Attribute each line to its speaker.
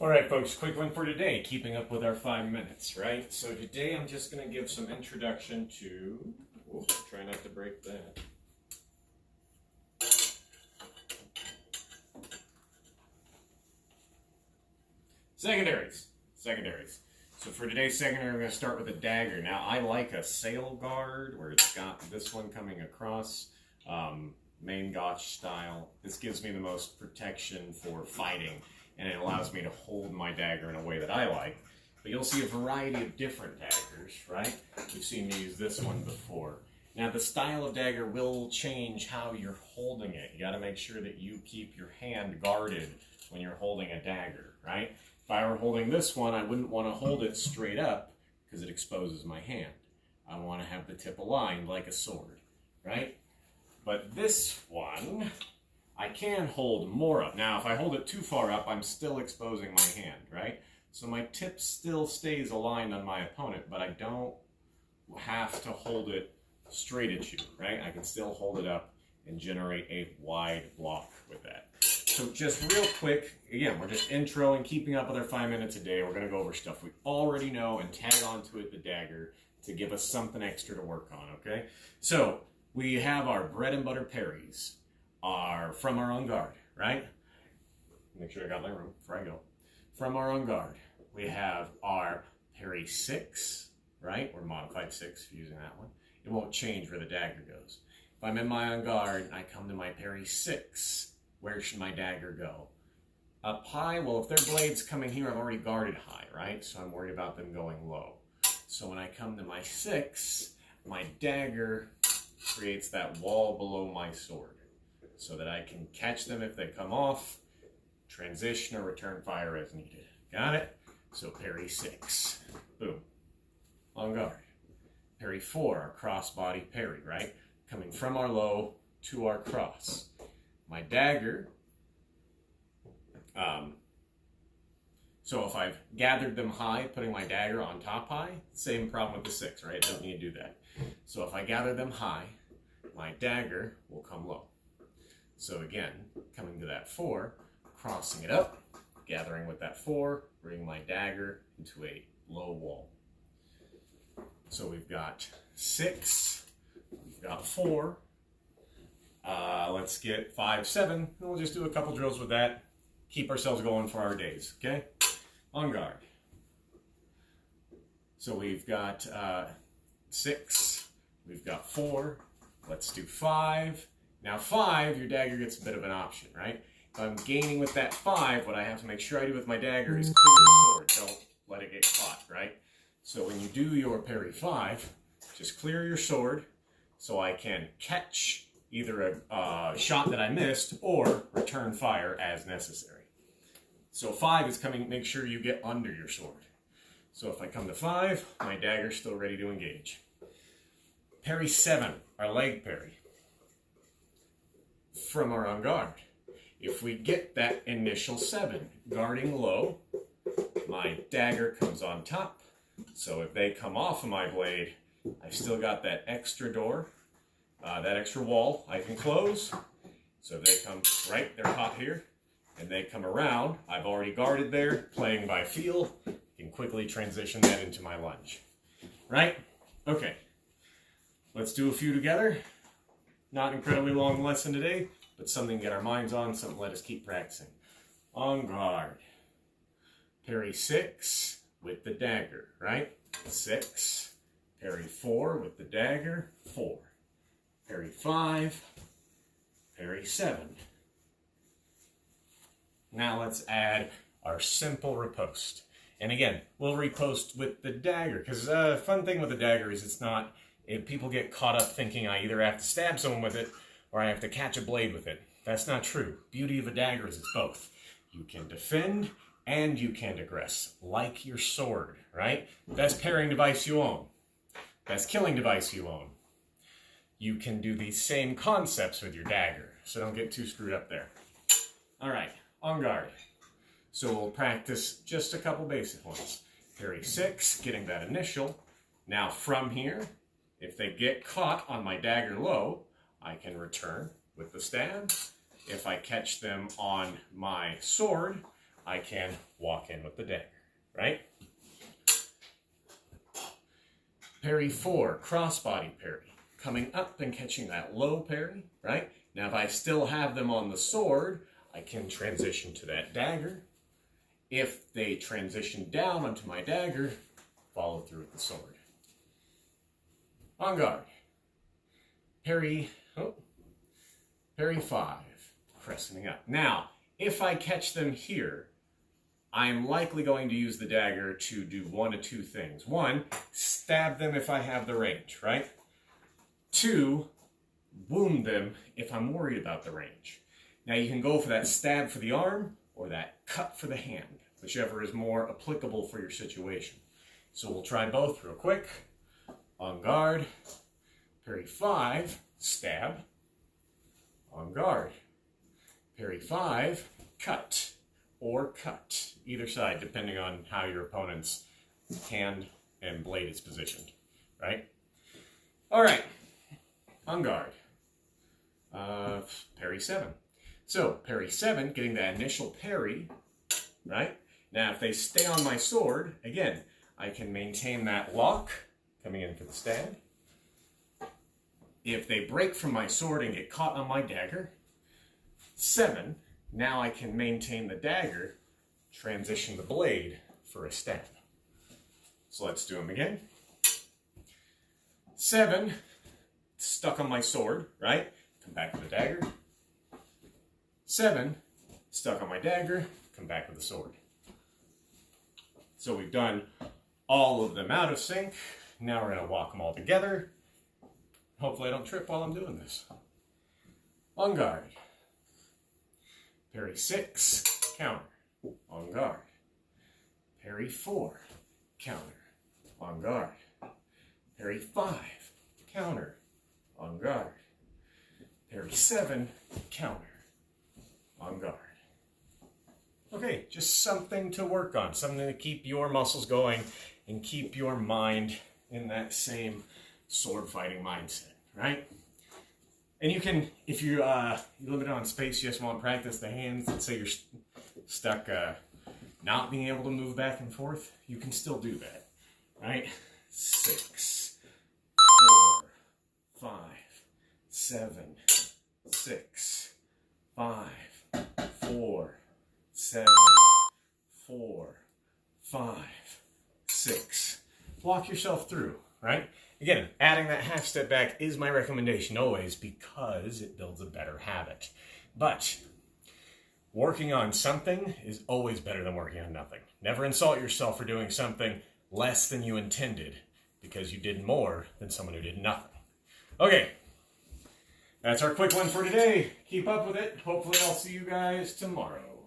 Speaker 1: All right, folks, quick one for today, keeping up with our 5 minutes, right? So today I'm just going to give some introduction to, try not to break that. Secondaries. So for today's secondary, I'm going to start with a dagger. Now, I like a sail guard where it's got this one coming across, main gotch style. This gives me the most protection for fighting, and it allows me to hold my dagger in a way that I like. But you'll see a variety of different daggers, right? You've seen me use this one before. Now, the style of dagger will change how you're holding it. You got to make sure that you keep your hand guarded when you're holding a dagger, right? If I were holding this one, I wouldn't want to hold it straight up because it exposes my hand. I want to have the tip aligned like a sword, right? But this one, I can hold more up. Now, if I hold it too far up, I'm still exposing my hand, right? So my tip still stays aligned on my opponent, but I don't have to hold it straight at you, right? I can still hold it up and generate a wide block with that. So just real quick, again, we're just intro and keeping up with our 5 minutes a day. We're going to go over stuff we already know and tag onto it the dagger to give us something extra to work on, okay? So we have our bread and butter parries. From our own guard, right? Make sure I got my room before I go. From our own guard, we have our parry 6, right? Or modified 6 if you're using that one. It won't change where the dagger goes. If I'm in my own guard, I come to my parry 6. Where should my dagger go? Up high? Well, if their blade's coming here, I've already guarded high, right? So I'm worried about them going low. So when I come to my 6, my dagger creates that wall below my sword, so that I can catch them if they come off, transition or return fire as needed. Got it? So parry 6, boom, on guard. Parry 4, our cross-body parry, right? Coming from our low to our cross. My dagger, so if I've gathered them high, putting my dagger on top high, same problem with the 6, right? Don't need to do that. So if I gather them high, my dagger will come low. So again, coming to that 4, crossing it up, gathering with that 4, bring my dagger into a low wall. So we've got 6, we've got 4, let's get 5, 7, and we'll just do a couple drills with that, keep ourselves going for our days, okay? On guard. So we've got 6, we've got 4, let's do 5. Now 5, your dagger gets a bit of an option, right? If I'm gaining with that 5, what I have to make sure I do with my dagger is clear the sword. Don't let it get caught, right? So when you do your parry 5, just clear your sword so I can catch either a shot that I missed or return fire as necessary. So 5 is coming, make sure you get under your sword. So if I come to 5, my dagger's still ready to engage. Parry 7, our leg parry. From our own guard. If we get that initial 7, guarding low, my dagger comes on top. So if they come off of my blade, I've still got that extra door, that extra wall I can close. So if they come right, they're caught here, and they come around, I've already guarded there, playing by feel, can quickly transition that into my lunge. Right? Okay. Let's do a few together. Not an incredibly long lesson today, but something to get our minds on, something to let us keep practicing. On guard. Parry 6 with the dagger, right? 6. Parry 4 with the dagger, 4. Parry 5. Parry 7. Now let's add our simple riposte. And again, we'll riposte with the dagger, because the fun thing with the dagger is it's not, if people get caught up thinking I either have to stab someone with it or I have to catch a blade with it. That's not true. Beauty of a dagger is it's both. You can defend and you can aggress, like your sword, right? Best parrying device you own. Best killing device you own. You can do these same concepts with your dagger, so don't get too screwed up there. All right, on guard. So we'll practice just a couple basic ones. Parry 6, getting that initial. Now from here, if they get caught on my dagger low, I can return with the stab. If I catch them on my sword, I can walk in with the dagger, right? Parry 4, crossbody parry. Coming up and catching that low parry, right? Now if I still have them on the sword, I can transition to that dagger. If they transition down onto my dagger, follow through with the sword. On guard. Parry, parry 5, crescenting up. Now, if I catch them here, I'm likely going to use the dagger to do one of two things. One, stab them if I have the range, right? Two, wound them if I'm worried about the range. Now you can go for that stab for the arm or that cut for the hand, whichever is more applicable for your situation. So we'll try both real quick. On guard, parry 5, stab. On guard, parry 5, cut. Or cut, either side, depending on how your opponent's hand and blade is positioned, right? All right, on guard, parry 7. So, parry 7, getting that initial parry, right? Now, if they stay on my sword, again, I can maintain that lock, coming in for the stab. If they break from my sword and get caught on my dagger, 7, now I can maintain the dagger, transition the blade for a stab. So let's do them again. 7, stuck on my sword, right? Come back with the dagger. 7, stuck on my dagger, come back with the sword. So we've done all of them out of sync. Now we're going to walk them all together. Hopefully I don't trip while I'm doing this. On guard. Parry 6, counter, on guard. Parry 4, counter, on guard. Parry 5, counter, on guard. Parry 7, counter, on guard. Okay, just something to work on, something to keep your muscles going and keep your mind in that same sword fighting mindset, right? And you can, if you're limited on space, you just want to practice the hands, let's say you're stuck not being able to move back and forth, you can still do that, right? 6, 4, 5, 7, 6, 5, 4, 7, 4, 5, 6. Walk yourself through, right? Again, adding that half step back is my recommendation always because it builds a better habit. But working on something is always better than working on nothing. Never insult yourself for doing something less than you intended because you did more than someone who did nothing. Okay, that's our quick one for today. Keep up with it. Hopefully I'll see you guys tomorrow.